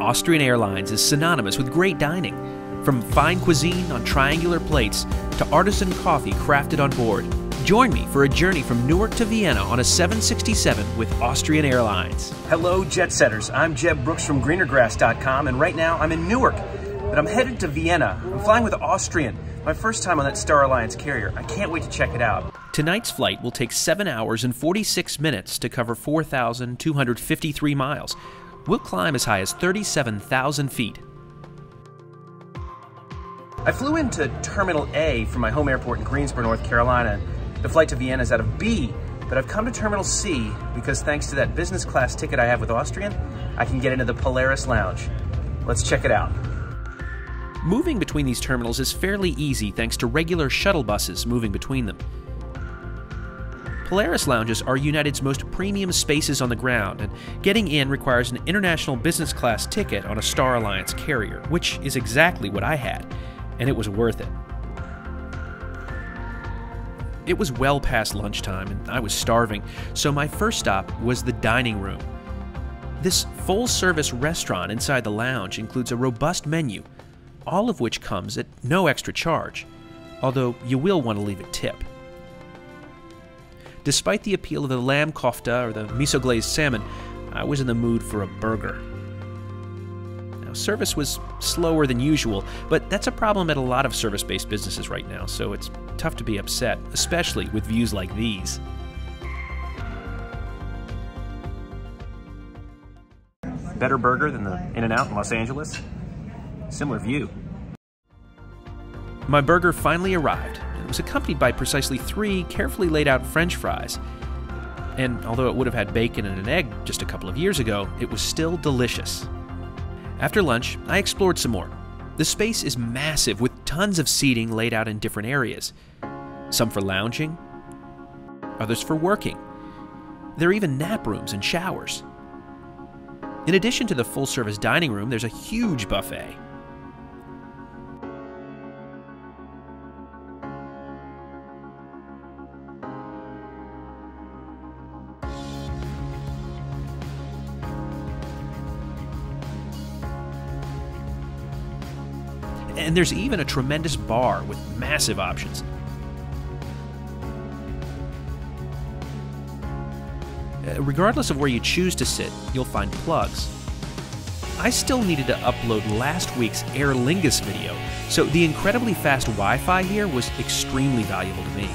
Austrian Airlines is synonymous with great dining, from fine cuisine on triangular plates to artisan coffee crafted on board. Join me for a journey from Newark to Vienna on a 767 with Austrian Airlines. Hello, jet setters. I'm Jeb Brooks from greenergrass.com, and right now I'm in Newark, but I'm headed to Vienna. I'm flying with Austrian. My first time on that Star Alliance carrier. I can't wait to check it out. Tonight's flight will take 7 hours and 46 minutes to cover 4,253 miles. We'll climb as high as 37,000 feet. I flew into Terminal A from my home airport in Greensboro, North Carolina. The flight to Vienna is out of B, but I've come to Terminal C because thanks to that business class ticket I have with Austrian, I can get into the Polaris lounge. Let's check it out. Moving between these terminals is fairly easy thanks to regular shuttle buses moving between them. Polaris lounges are United's most premium spaces on the ground, and getting in requires an international business class ticket on a Star Alliance carrier, which is exactly what I had, and it was worth it. It was well past lunchtime, and I was starving, so my first stop was the dining room. This full-service restaurant inside the lounge includes a robust menu, all of which comes at no extra charge, although you will want to leave a tip. Despite the appeal of the lamb kofta or the miso-glazed salmon, I was in the mood for a burger. Now, service was slower than usual, but that's a problem at a lot of service-based businesses right now, so it's tough to be upset, especially with views like these. Better burger than the In-N-Out in Los Angeles? Similar view. My burger finally arrived. It was accompanied by precisely 3 carefully laid out French fries. And although it would have had bacon and an egg just a couple of years ago, it was still delicious. After lunch, I explored some more. The space is massive with tons of seating laid out in different areas. Some for lounging, others for working. There are even nap rooms and showers. In addition to the full-service dining room, there's a huge buffet. And there's even a tremendous bar with massive options. Regardless of where you choose to sit, you'll find plugs. I still needed to upload last week's Aer Lingus video, so the incredibly fast Wi-Fi here was extremely valuable to me.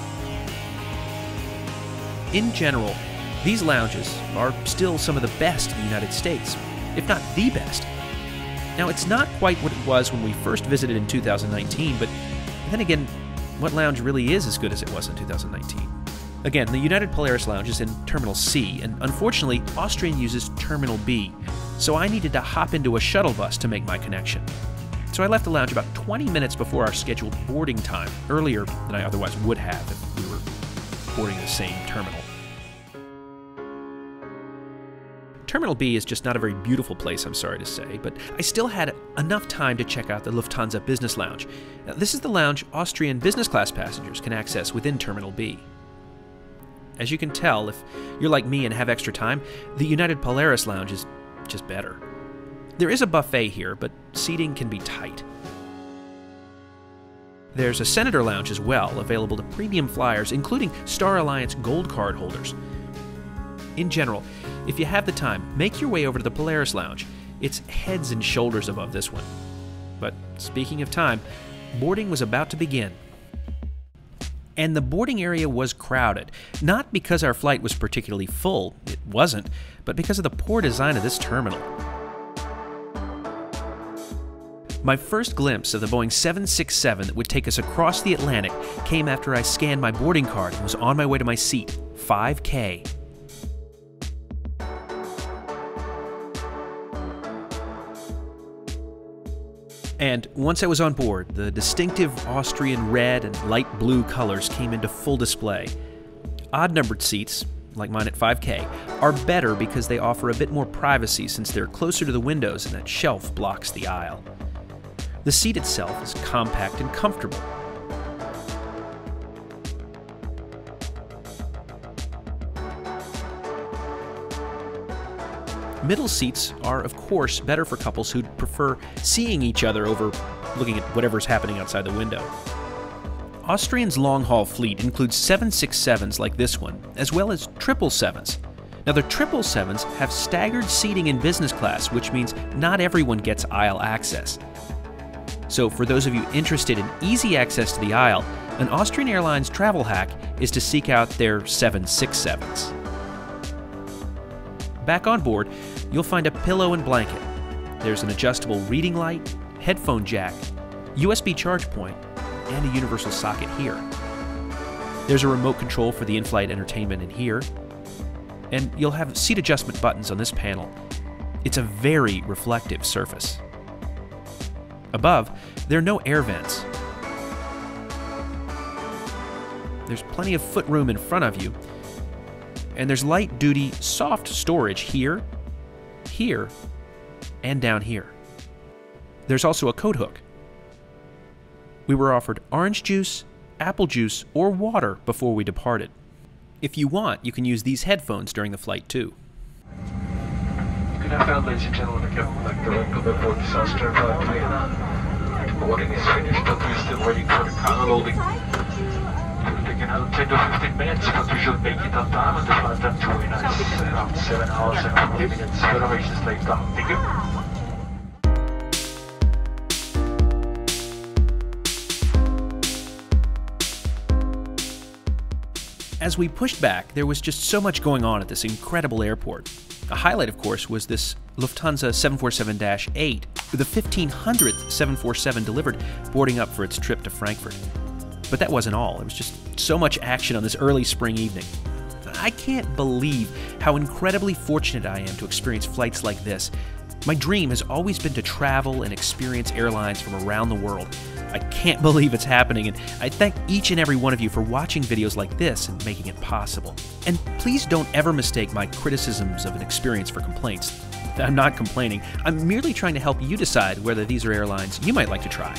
In general, these lounges are still some of the best in the United States, if not the best. Now, it's not quite what it was when we first visited in 2019, but then again, what lounge really is as good as it was in 2019? Again, the United Polaris Lounge is in Terminal C, and unfortunately, Austrian uses Terminal B, so I needed to hop into a shuttle bus to make my connection. So I left the lounge about 20 minutes before our scheduled boarding time, earlier than I otherwise would have if we were boarding the same terminal. Terminal B is just not a very beautiful place, I'm sorry to say, but I still had enough time to check out the Lufthansa Business Lounge. Now, this is the lounge Austrian business class passengers can access within Terminal B. As you can tell, if you're like me and have extra time, the United Polaris Lounge is just better. There is a buffet here, but seating can be tight. There's a Senator Lounge as well, available to premium flyers, including Star Alliance Gold Card holders. In general, if you have the time, make your way over to the Polaris Lounge. It's heads and shoulders above this one. But speaking of time, boarding was about to begin. And the boarding area was crowded, not because our flight was particularly full, it wasn't, but because of the poor design of this terminal. My first glimpse of the Boeing 767 that would take us across the Atlantic came after I scanned my boarding card and was on my way to my seat, 5K. And once I was on board, the distinctive Austrian red and light blue colors came into full display. Odd-numbered seats, like mine at 5K, are better because they offer a bit more privacy since they're closer to the windows and that shelf blocks the aisle. The seat itself is compact and comfortable. Middle seats are, of course, better for couples who prefer seeing each other over looking at whatever's happening outside the window. Austrian's long-haul fleet includes 767s like this one, as well as 777s. Now, the 777s have staggered seating in business class, which means not everyone gets aisle access. So for those of you interested in easy access to the aisle, an Austrian Airlines travel hack is to seek out their 767s. Back on board, you'll find a pillow and blanket. There's an adjustable reading light, headphone jack, USB charge point, and a universal socket here. There's a remote control for the in-flight entertainment in here, and you'll have seat adjustment buttons on this panel. It's a very reflective surface. Above, there are no air vents. There's plenty of footroom in front of you, and there's light-duty, soft storage here, here, and down here. There's also a coat hook. We were offered orange juice, apple juice, or water before we departed. If you want, you can use these headphones during the flight too. Good afternoon, ladies and gentlemen. The captain would like to welcome aboard this Austrian flight to Vienna. The boarding is finished, but we're still waiting for the cargo loading. It will take another 10 to 15 minutes, but we should make it on time, and the flight time to Vienna is around 7 hours and 50 minutes. Reservations later. Thank you. As we pushed back, there was just so much going on at this incredible airport. A highlight, of course, was this Lufthansa 747-8, the 1500th 747 delivered, boarding up for its trip to Frankfurt. But that wasn't all. There was just so much action on this early spring evening. I can't believe how incredibly fortunate I am to experience flights like this. My dream has always been to travel and experience airlines from around the world. I can't believe it's happening, and I thank each and every one of you for watching videos like this and making it possible. And please don't ever mistake my criticisms of an experience for complaints. I'm not complaining. I'm merely trying to help you decide whether these are airlines you might like to try.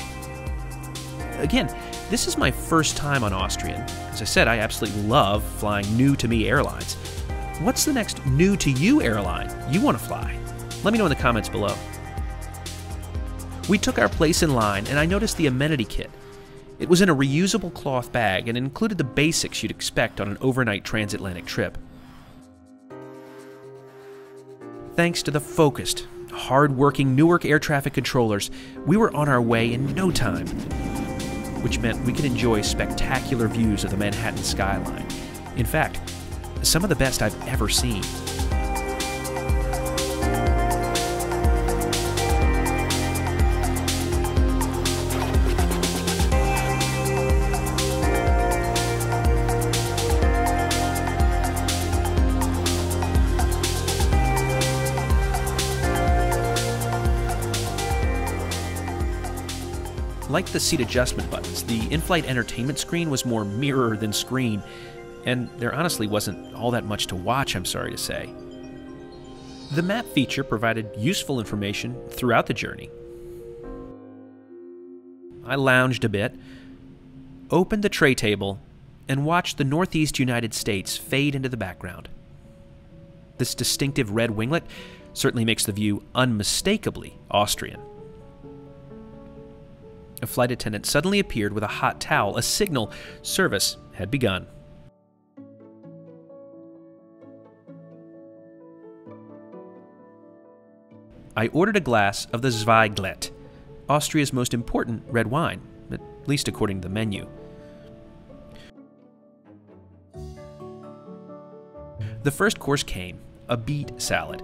Again, this is my first time on Austrian. As I said, I absolutely love flying new-to-me airlines. What's the next new-to-you airline you want to fly? Let me know in the comments below. We took our place in line, and I noticed the amenity kit. It was in a reusable cloth bag and included the basics you'd expect on an overnight transatlantic trip. Thanks to the focused, hard-working Newark air traffic controllers, we were on our way in no time, which meant we could enjoy spectacular views of the Manhattan skyline. In fact, some of the best I've ever seen. Like the seat adjustment buttons, the in-flight entertainment screen was more mirror than screen, and there honestly wasn't all that much to watch, I'm sorry to say. The map feature provided useful information throughout the journey. I lounged a bit, opened the tray table, and watched the Northeast United States fade into the background. This distinctive red winglet certainly makes the view unmistakably Austrian. A flight attendant suddenly appeared with a hot towel, a signal service had begun. I ordered a glass of the Zweiglet, Austria's most important red wine, at least according to the menu. The first course came, a beet salad.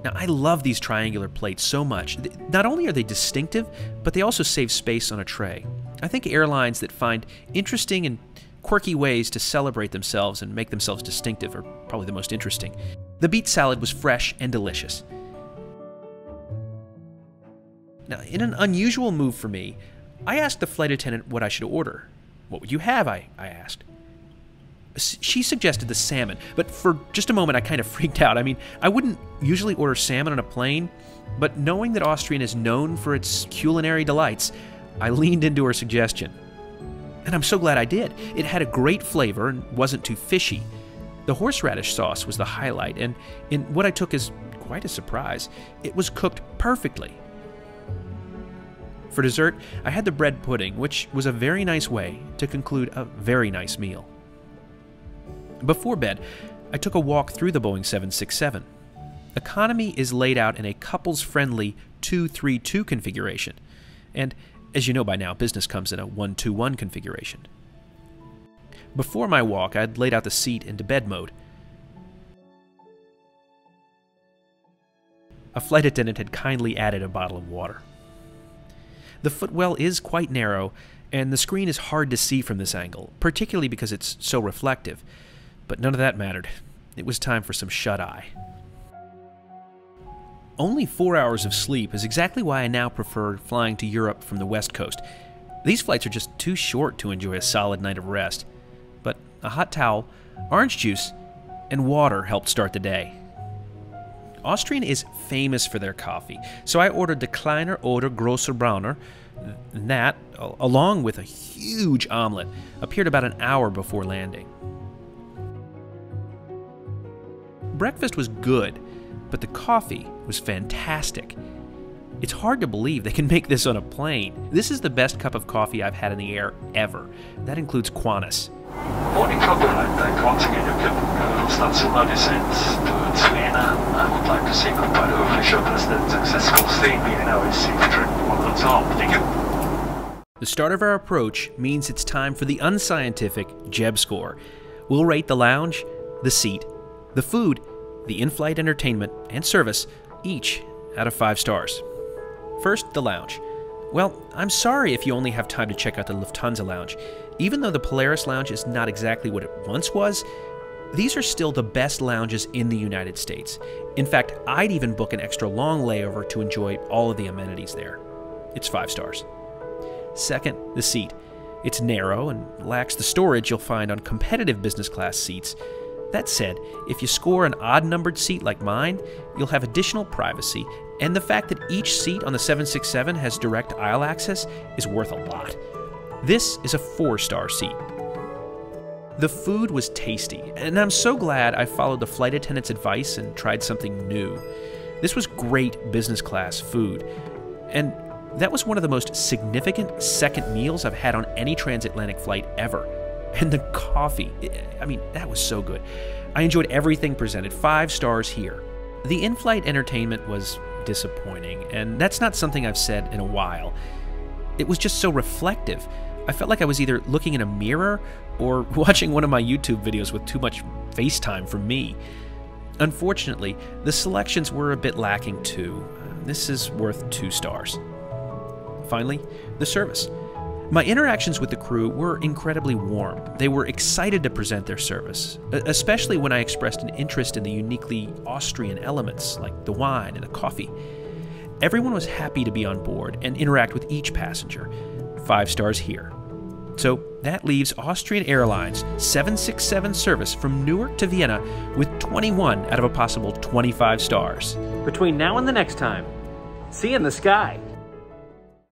Now, I love these triangular plates so much. Not only are they distinctive, but they also save space on a tray. I think airlines that find interesting and quirky ways to celebrate themselves and make themselves distinctive are probably the most interesting. The beet salad was fresh and delicious. Now, in an unusual move for me, I asked the flight attendant what I should order. "What would you have?" I asked. She suggested the salmon, but for just a moment I kind of freaked out. I mean, I wouldn't usually order salmon on a plane, but knowing that Austrian is known for its culinary delights, I leaned into her suggestion. And I'm so glad I did. It had a great flavor and wasn't too fishy. The horseradish sauce was the highlight, and in what I took as quite a surprise. It was cooked perfectly. For dessert, I had the bread pudding, which was a very nice way to conclude a very nice meal. Before bed, I took a walk through the Boeing 767. Economy is laid out in a couples-friendly 2-3-2 configuration, and as you know by now, business comes in a 1-2-1 configuration. Before my walk, I'd laid out the seat into bed mode. A flight attendant had kindly added a bottle of water. The footwell is quite narrow, and the screen is hard to see from this angle, particularly because it's so reflective. But none of that mattered. It was time for some shut-eye. Only 4 hours of sleep is exactly why I now prefer flying to Europe from the West Coast. These flights are just too short to enjoy a solid night of rest. But a hot towel, orange juice, and water helped start the day. Austrian is famous for their coffee, so I ordered the Kleiner oder Grosser Brauner, and that, along with a huge omelet, appeared about an hour before landing. Breakfast was good, but the coffee was fantastic. It's hard to believe they can make this on a plane. This is the best cup of coffee I've had in the air ever. That includes Qantas. Morning from the flight deck. Once again, you can Lufthansa now descends to Vienna. I would like to say goodbye to official president. Successful stay in Vienna with safe trip. Well, that's all. Thank you. The start of our approach means it's time for the unscientific JebScore. We'll rate the lounge, the seat, the food, the in-flight entertainment, and service, each out of 5 stars. First, the lounge. Well, I'm sorry if you only have time to check out the Lufthansa lounge. Even though the Polaris lounge is not exactly what it once was, these are still the best lounges in the United States. In fact, I'd even book an extra long layover to enjoy all of the amenities there. It's 5 stars. Second, the seat. It's narrow and lacks the storage you'll find on competitive business class seats. That said, if you score an odd-numbered seat like mine, you'll have additional privacy, and the fact that each seat on the 767 has direct aisle access is worth a lot. This is a 4-star seat. The food was tasty, and I'm so glad I followed the flight attendant's advice and tried something new. This was great business class food, and that was one of the most significant second meals I've had on any transatlantic flight ever. And the coffee, I mean, that was so good. I enjoyed everything presented, 5 stars here. The in-flight entertainment was disappointing, and that's not something I've said in a while. It was just so reflective. I felt like I was either looking in a mirror or watching one of my YouTube videos with too much FaceTime for me. Unfortunately, the selections were a bit lacking too. This is worth 2 stars. Finally, the service. My interactions with the crew were incredibly warm. They were excited to present their service, especially when I expressed an interest in the uniquely Austrian elements like the wine and the coffee. Everyone was happy to be on board and interact with each passenger. 5 stars here. So that leaves Austrian Airlines 767 service from Newark to Vienna with 21 out of a possible 25 stars. Between now and the next time, see you in the sky.